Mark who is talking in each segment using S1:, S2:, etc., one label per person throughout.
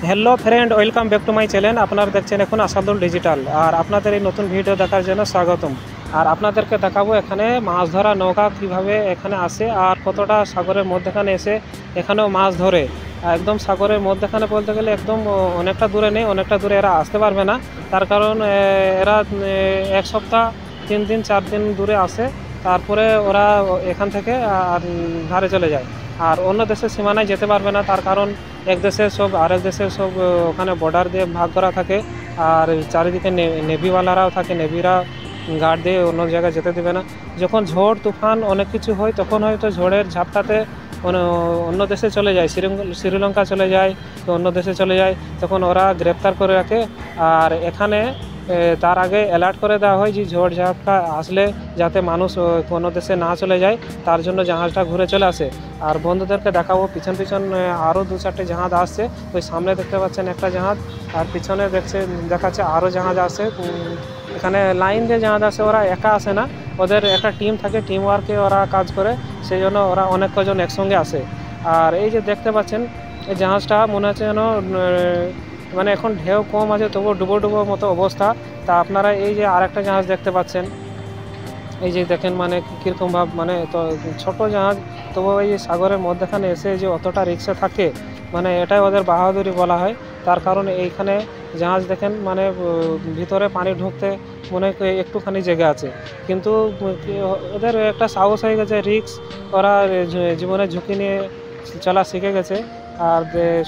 S1: Hello friend, welcome back to my channel. আপনারা দেখছেন এখন আসাদুল ডিজিটাল, আর আপনাদের এই নতুন ভিডিও দেখার জন্য স্বাগতম। আর আপনাদেরকে দেখাবো এখানে মাছ ধরা নৌকা কিভাবে এখানে আসে আর কতটা সাগরের মধ্যেখানে এসে এখানেও মাছ ধরে। একদম সাগরের মধ্যেখানে বলতে গেলে একদম অনেকটা দূরে নেই, অনেকটা দূরে এরা আসতে পারবে না। তার কারণ এরা এক সপ্তাহ 3 দিন 4 দিন দূরে আসে, তারপরে ওরা এখান থেকে আর ধারে চলে যায়। আর অন্য দেশের সীমানায় যেতে পারবে না, তার কারণ এক দেশের সব আরেক দেশের সব ওখানে বর্ডার দিয়ে ভাগ করা থাকে। আর চারিদিকে নেভিওয়ালারাও থাকে, নেভিরা গার্ড দিয়ে অন্য জায়গায় যেতে দেবে না। যখন ঝড় তুফান অনেক কিছু হয় তখন হয়তো ঝড়ের ঝাপটাতে অন্য দেশে চলে যায়, শ্রীলঙ্কা চলে যায়, তো অন্য দেশে চলে যায়, তখন ওরা গ্রেপ্তার করে রাখে। আর এখানে তার আগে অ্যালার্ট করে দেওয়া হয় যে ঝড় ঝাপটা আসলে যাতে মানুষ কোনো দেশে না চলে যায়, তার জন্য জাহাজটা ঘুরে চলে আসে। আর বন্ধুদেরকে দেখাবো পিছন পিছন আরও 2-4টে জাহাজ আসছে। ওই সামনে দেখতে পাচ্ছেন একটা জাহাজ, আর পিছনে দেখাচ্ছে আরও জাহাজ আসে। এখানে লাইন দিয়ে জাহাজ আসে, ওরা একা আসে না, ওদের একটা টিম থাকে, টিম ওয়ার্কে ওরা কাজ করে, সেই জন্য ওরা অনেক কজন একসঙ্গে আসে। আর এই যে দেখতে পাচ্ছেন এই জাহাজটা মনে হচ্ছে যেন মানে এখন ঢেউ কম আছে, তবুও ডুবো ডুবো মতো অবস্থা। তা আপনারা এই যে আরেকটা জাহাজ দেখতে পাচ্ছেন, এই যে দেখেন মানে কীরকম ভাব, মানে তো ছোট জাহাজ, তবু এই যে সাগরের মধ্যেখানে এসে যে অতটা রিক্সে থাকে, মানে এটাই ওদের বাহাদুরি বলা হয়। তার কারণ এইখানে জাহাজ দেখেন মানে ভিতরে পানি ঢুকতে মনে হয় একটুখানি জায়গা আছে, কিন্তু ওদের একটা সাহস হয়ে গেছে, রিক্স, ওরা জীবনের ঝুঁকি নিয়ে চলা শিখে গেছে। আর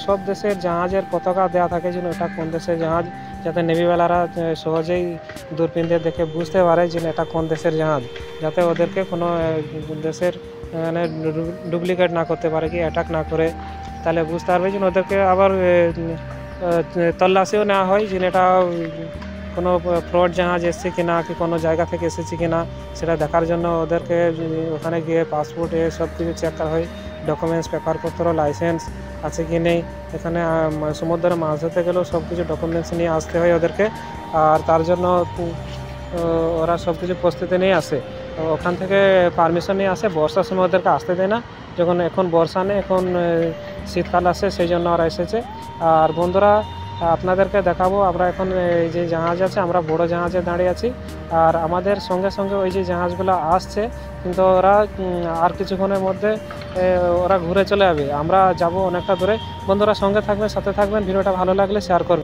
S1: সব দেশের জাহাজের পতাকা দেওয়া থাকে যেন এটা কোন দেশের জাহাজ, যাতে নেভিওয়ালারা সহজেই দূরবীন দিয়ে দেখে বুঝতে পারে যে এটা কোন দেশের জাহাজ, যাতে ওদেরকে কোনো দেশের মানে ডুপ্লিকেট না করতে পারে, কি অ্যাটাক না করে। তাহলে বুঝতে পারবে যে ওদেরকে আবার তল্লাশিও নেওয়া হয় যে এটা কোনো ফ্রড জাহাজ এসছে কি না, কি কোনো জায়গা থেকে এসেছে কি না, সেটা দেখার জন্য ওদেরকে ওখানে গিয়ে পাসপোর্ট সব কিছু চেক করা হয়, ডকুমেন্টস, পেপারপত্র, লাইসেন্স আছে কি নেই। এখানে সমুদ্রে মাছ ধরতে গেলেও সব কিছু ডকুমেন্টস নিয়ে আসতে হয় ওদেরকে। আর তার জন্য ওরা সব কিছু প্রস্তুতি নিয়ে আসে, ওখান থেকে পারমিশন নিয়ে আসে। বর্ষার সময় ওদেরকে আসতে দেয় না, যখন এখন বর্ষা নেই, এখন শীতকাল আসে, সেই জন্য ওরা এসেছে। আর বন্ধুরা আপনাদেরকে দেখাবো, আমরা এখন এই যে জাহাজ আছে, আমরা বড় জাহাজে দাঁড়িয়ে আছি, আর আমাদের সঙ্গে সঙ্গে ওই যে জাহাজগুলো আসছে, কিন্তু ওরা আর কিছুক্ষণের মধ্যে ওরা ঘুরে চলে যাবে, আমরা যাব অনেকটা দূরে। বন্ধুরা সঙ্গে থাকবেন, সাথে থাকবেন, ভিডিওটা ভালো লাগলে শেয়ার করবেন।